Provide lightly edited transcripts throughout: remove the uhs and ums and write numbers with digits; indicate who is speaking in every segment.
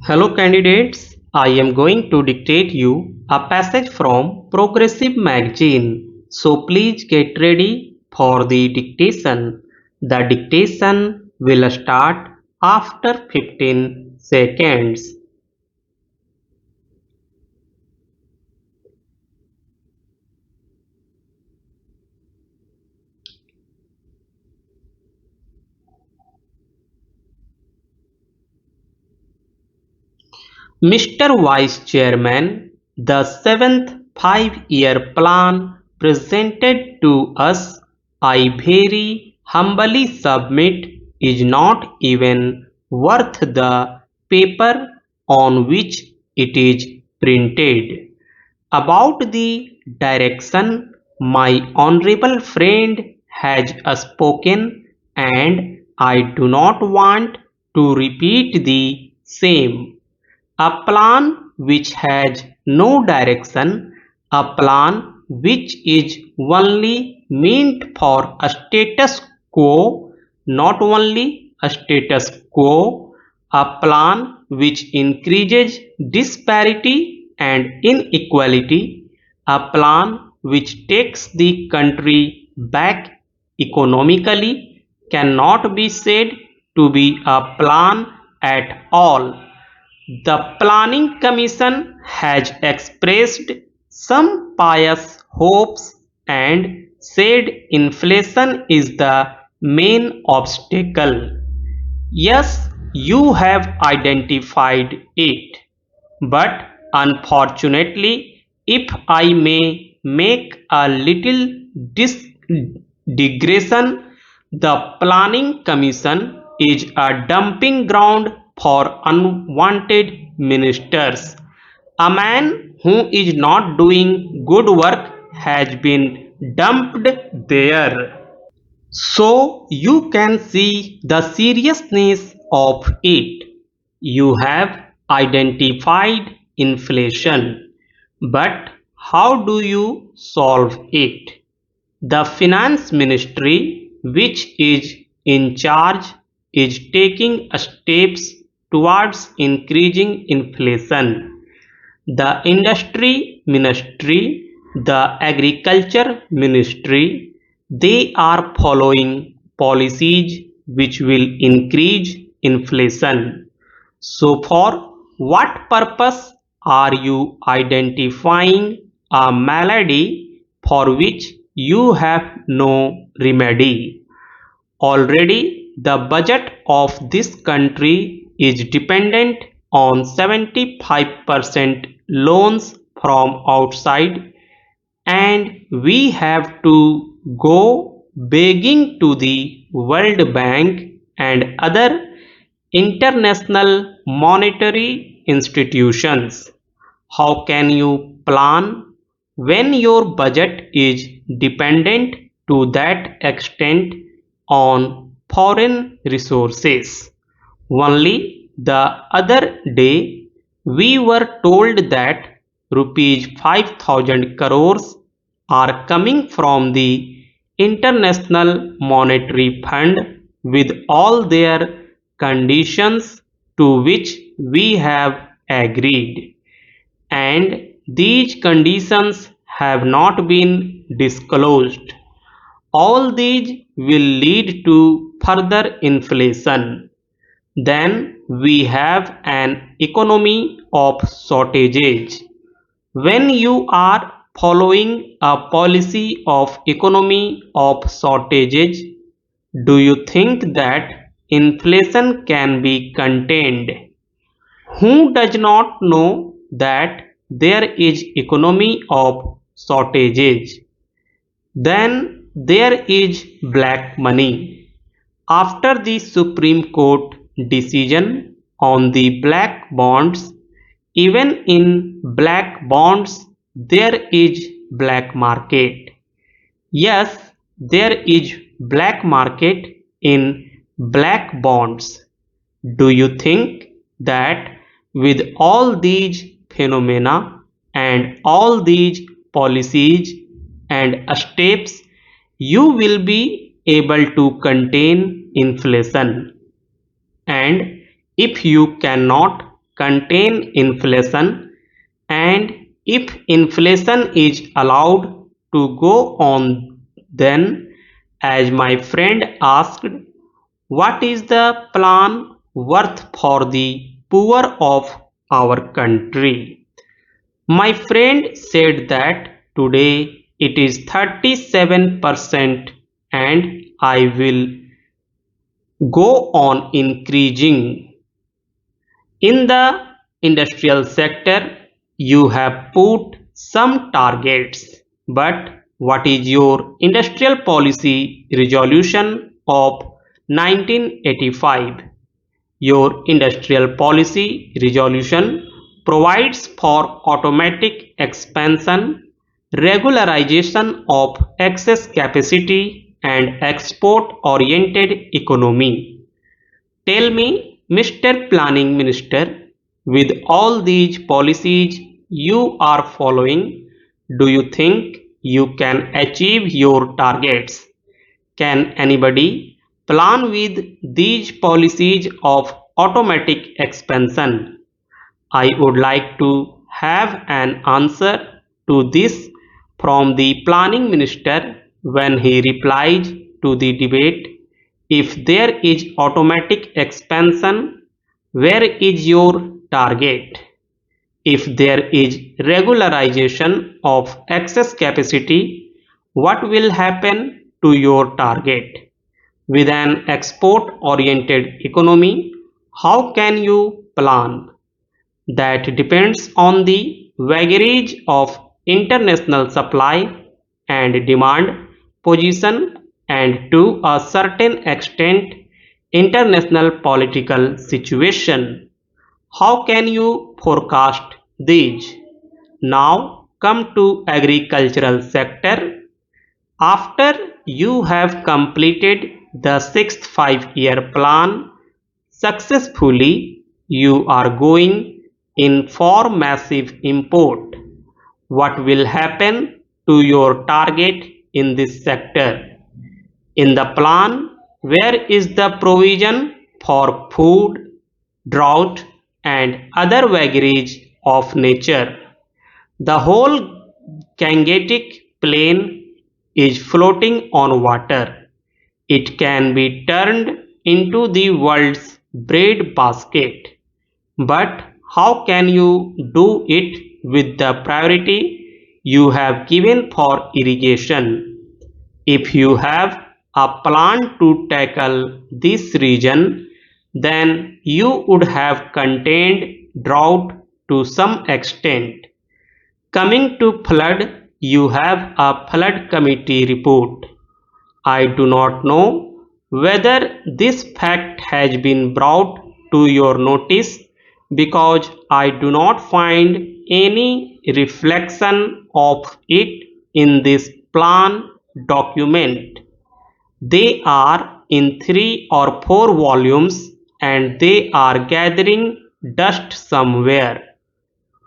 Speaker 1: Hello candidates, I am going to dictate you a passage from Progressive magazine. So please get ready for the dictation. The dictation will start after 15 seconds. Mr. Vice Chairman, the seventh five-year plan presented to us, I very humbly submit, is not even worth the paper on which it is printed. About the direction, my honorable friend has spoken, and I do not want to repeat the same. A plan which has no direction, a plan which is only meant for a status quo, not only a status quo, a plan which increases disparity and inequality, a plan which takes the country back economically, cannot be said to be a plan at all. The Planning Commission has expressed some pious hopes and said inflation is the main obstacle. Yes, you have identified it. But unfortunately, if I may make a little digression, the Planning Commission is a dumping ground for unwanted ministers. A man who is not doing good work has been dumped there. So you can see the seriousness of it. You have identified inflation, but how do you solve it? The finance ministry, which is in charge, is taking steps towards increasing inflation. The industry ministry, the agriculture ministry, they are following policies which will increase inflation. So for what purpose are you identifying a malady for which you have no remedy? Already the budget of this country is dependent on 75% loans from outside, and we have to go begging to the World Bank and other international monetary institutions. How can you plan when your budget is dependent to that extent on foreign resources? Only the other day we were told that rupees 5,000 crores are coming from the International Monetary Fund with all their conditions to which we have agreed, and these conditions have not been disclosed. All these will lead to further inflation. Then we have an economy of shortages. When you are following a policy of economy of shortages, do you think that inflation can be contained? Who does not know that there is economy of shortages? Then there is black money. After the Supreme Court decision on the black bonds, even in black bonds there is black market. Yes, there is black market in black bonds. Do you think that with all these phenomena and all these policies and steps, you will be able to contain inflation? And if you cannot, contain inflation, and if inflation is allowed to go on, then, as my friend asked, what is the plan worth for the poor of our country? My friend said that today it is 37% and I will go on increasing. In the industrial sector, you have put some targets, but what is your industrial policy resolution of 1985? Your industrial policy resolution provides for automatic expansion, regularization of excess capacity, and export-oriented economy. Tell me, Mr. Planning Minister, with all these policies you are following, do you think you can achieve your targets? Can anybody plan with these policies of automatic expansion? I would like to have an answer to this from the planning minister when he replies to the debate. If there is automatic expansion, where is your target? If there is regularization of excess capacity, what will happen to your target? With an export-oriented economy, how can you plan? That depends on the vagaries of international supply and demand position and to a certain extent international political situation. How can you forecast these? Now come to agricultural sector. After you have completed the sixth 5-year plan successfully, you are going in for massive import. What will happen to your target in this sector? In the plan, where is the provision for food, drought, and other vagaries of nature? The whole Gangetic plain is floating on water. It can be turned into the world's bread basket. But how can you do it with the priority you have given for irrigation? If you have a plan to tackle this region, then you would have contained drought to some extent. Coming to flood, you have a flood committee report. I do not know whether this fact has been brought to your notice because I do not find any reflection of it in this plan document. They are in 3 or 4 volumes and they are gathering dust somewhere.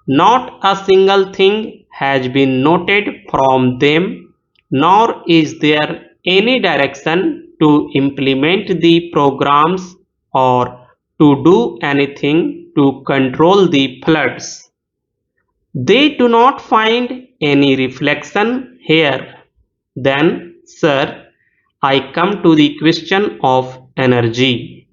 Speaker 1: Not a single thing has been noted from them, nor is there any direction to implement the programs or to do anything to control the floods. They do not find any reflection here. Then, sir, I come to the question of energy.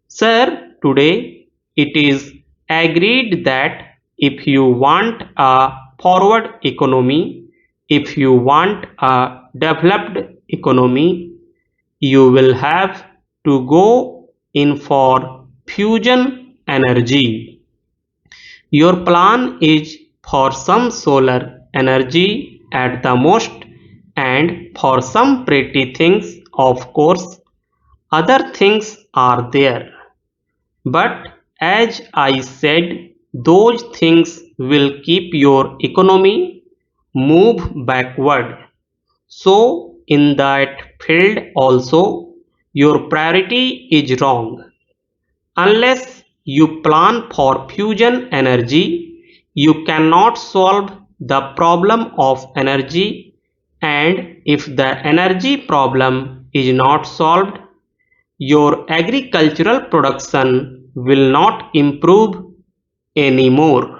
Speaker 1: Sir, today it is agreed that if you want a forward economy, if you want a developed economy, you will have to go in for fusion energy. Your plan is for some solar energy at the most and for some pretty things, of course, other things are there. But as I said, those things will keep your economy move backward. So in that field also, your priority is wrong. Unless you plan for fusion energy, you cannot solve the problem of energy, and if the energy problem is not solved, your agricultural production will not improve anymore.